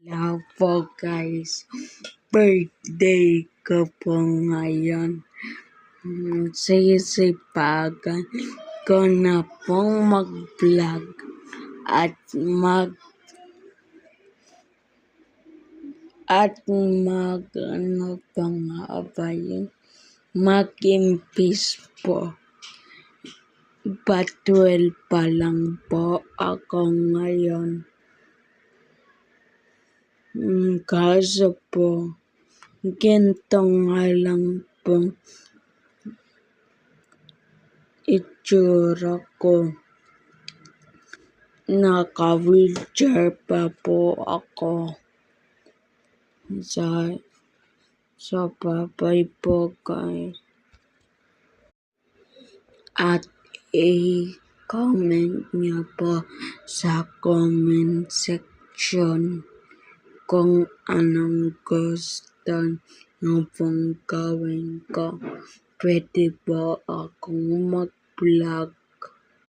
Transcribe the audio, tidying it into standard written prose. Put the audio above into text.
Hello po guys, birthday ko po ngayon. Sisipagan ko na pong mag-vlog at ano pa nga ba yun? Mag-impis po. But 12 pa lang po ako ngayon. Kaso po, ganito nga lang po itsura ko. Naka-wheelchair pa po ako. Sa babay po guys. At i-comment niyo po sa comment section kung anong gusto niyo pong gawin ko. Pwede po akong mag-vlog